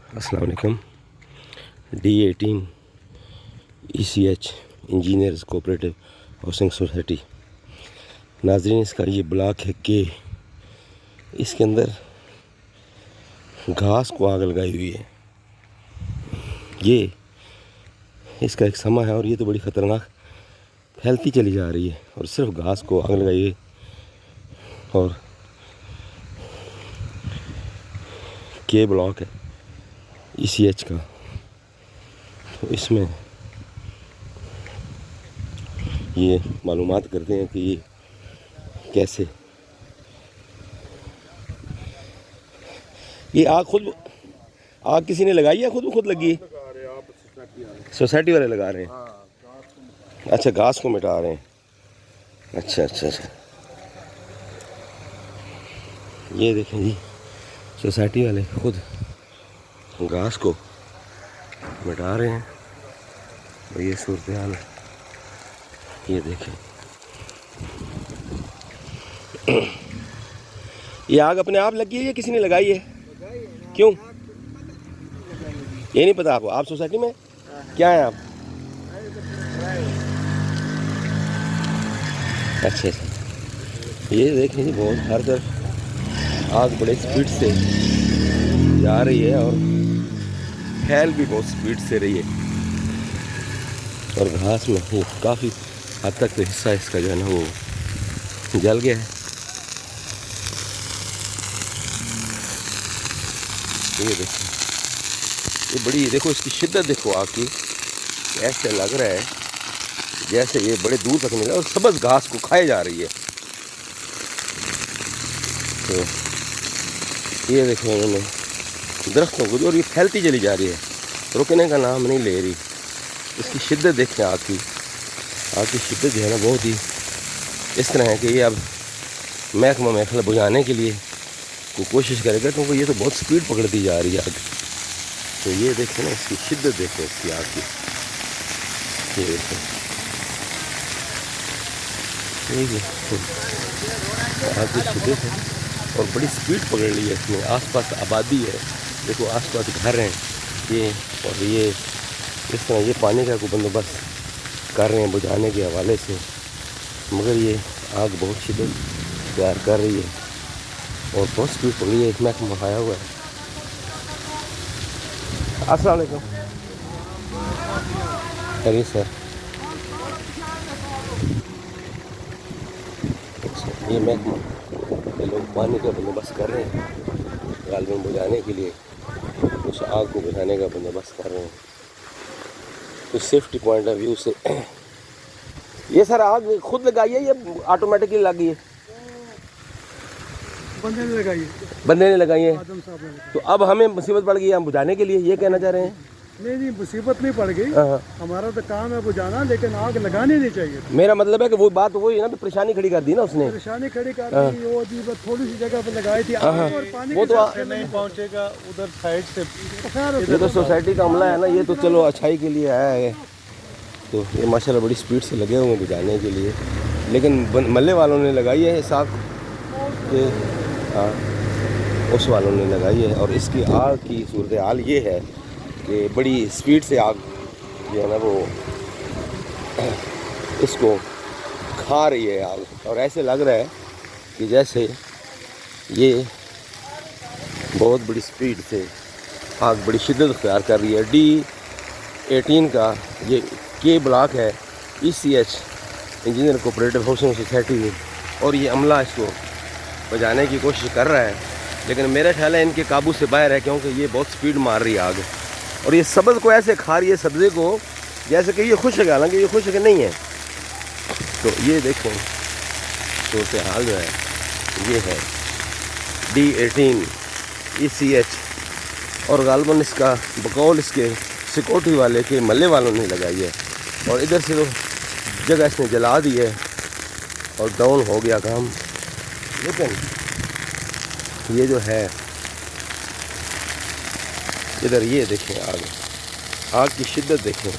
अस्सलाम वालेकुम। D18 ECH engineers cooperative housing society. नाज़रीन, इसका ये ब्लॉक है कि इसके अंदर घास को आग लगाई हुई है। ये इसका एक समा है और ये तो बड़ी ख़तरनाक फैलती चली जा रही है और सिर्फ घास को आग लगाई है। और के ब्लॉक है ECH का, तो इसमें ये मालूमात करते हैं कि ये कैसे ये आग किसी ने लगाई है, खुद लगी है? सोसाइटी वाले लगा रहे हैं। अच्छा, घास को मिटा रहे हैं। अच्छा, ये देखें जी, सोसाइटी वाले खुद घास को मिटा रहे हैं और ये सूरत हाल है। ये देखें, ये आग अपने आप लगी है या किसी ने लगाई है? क्यों ये नहीं पता आपको? आप सोसाइटी में क्या है आप? अच्छा, ये देखें जी, बहुत हर तरफ आग बड़े स्पीड से जा रही है और फैल भी बहुत स्पीड से रही है और घास में ही काफ़ी हद तक तो हिस्सा इसका जो है ना वो जल गया है। ये देखो, ये बड़ी देखो इसकी शिद्दत देखो आग की, ऐसे लग रहा है जैसे ये बड़े दूर तक मिला और सबज घास को खाए जा रही है। तो ये देखो इन्होंने दरख्तों को, और ये फैलती चली जा रही है, रुकने का नाम नहीं ले रही। इसकी शिद्दत देखें आग की शिद्दत जो है ना बहुत ही इस तरह है कि ये अब महकमा महफिल बुझाने के लिए कोशिश करेगा, क्योंकि ये तो बहुत स्पीड पकड़ती जा रही है आग। तो ये देखें ना, इसकी शिद्दत देखें इसकी आग की, ये देखें, ठीक है आग की शिद्दत है और बड़ी स्पीड पकड़ ली है इसमें। आसपास आबादी है, देखो आसपास घर हैं ये, और ये इस तरह ये पानी का कोई बंदोबस्त कर रहे हैं बुझाने के हवाले से, मगर ये आग बहुत शिद्दत तैयार कर रही है और बहुत स्पीड पकड़ी है। इसमें मखाया हुआ है। अस्सलाम वालेकुम। चलिए सर, ये महकमा ये लोग पानी का बंदोबस्त कर रहे हैं गालबन बुझाने के लिए, उस आग को बुझाने का बंदोबस्त कर रहे हैं। तो सेफ्टी पॉइंट ऑफ व्यू से ये सर आग खुद लगाई है या ऑटोमेटिकली लगी है? बंदे ने लगाई है। तो अब हमें मुसीबत पड़ गई हम बुझाने के लिए, ये कहना चाह रहे हैं? नहीं, मुसीबत नहीं पड़ गई, हमारा तो काम है बुझाना, लेकिन आग लगानी नहीं चाहिए। मेरा मतलब है कि वो बात वही है ना, परेशानी खड़ी कर दी ना उसने। परेशानी खड़ी कर दी, वो जी बस थोड़ी सी जगह पर लगाई थी और पानी वो तो नहीं पहुंचेगा उधर साइड से। ये तो सोसाइटी का अमला है ना, ये तो चलो अच्छाई के लिए आया है। तो ये माशाल्लाह बड़ी स्पीड से लगे हुए हैं बुझाने के लिए, लेकिन मल्ले वालों ने लगाई है साग के, हाँ उस वालों ने लगाई है। और इसकी आग की सूरत हाल ये है कि बड़ी स्पीड से आग जो है ना वो इसको खा रही है आग, और ऐसे लग रहा है कि जैसे ये बहुत बड़ी स्पीड से आग बड़ी शिद्दत अख्तियार कर रही है। D18 का ये के ब्लॉक है ECH engineer cooperative housing society, और ये अमला इसको बचाने की कोशिश कर रहा है, लेकिन मेरा ख्याल है इनके काबू से बाहर है, क्योंकि ये बहुत स्पीड मार रही है आग और ये सब्ज़ को ऐसे खा रही है, सब्ज़े को, जैसे कि ये खुश है, हालांकि ये खुश नहीं है। तो ये देखो सूरत हाल जो है ये है D18 ECH, और गालबन इसका बकौल इसके सिक्योरिटी वाले के मल्ले वालों ने लगाई है, और इधर से तो जगह इसने जला दी है और डाउन हो गया काम। लेकिन ये जो है इधर ये देखें आग की शिद्दत देखें।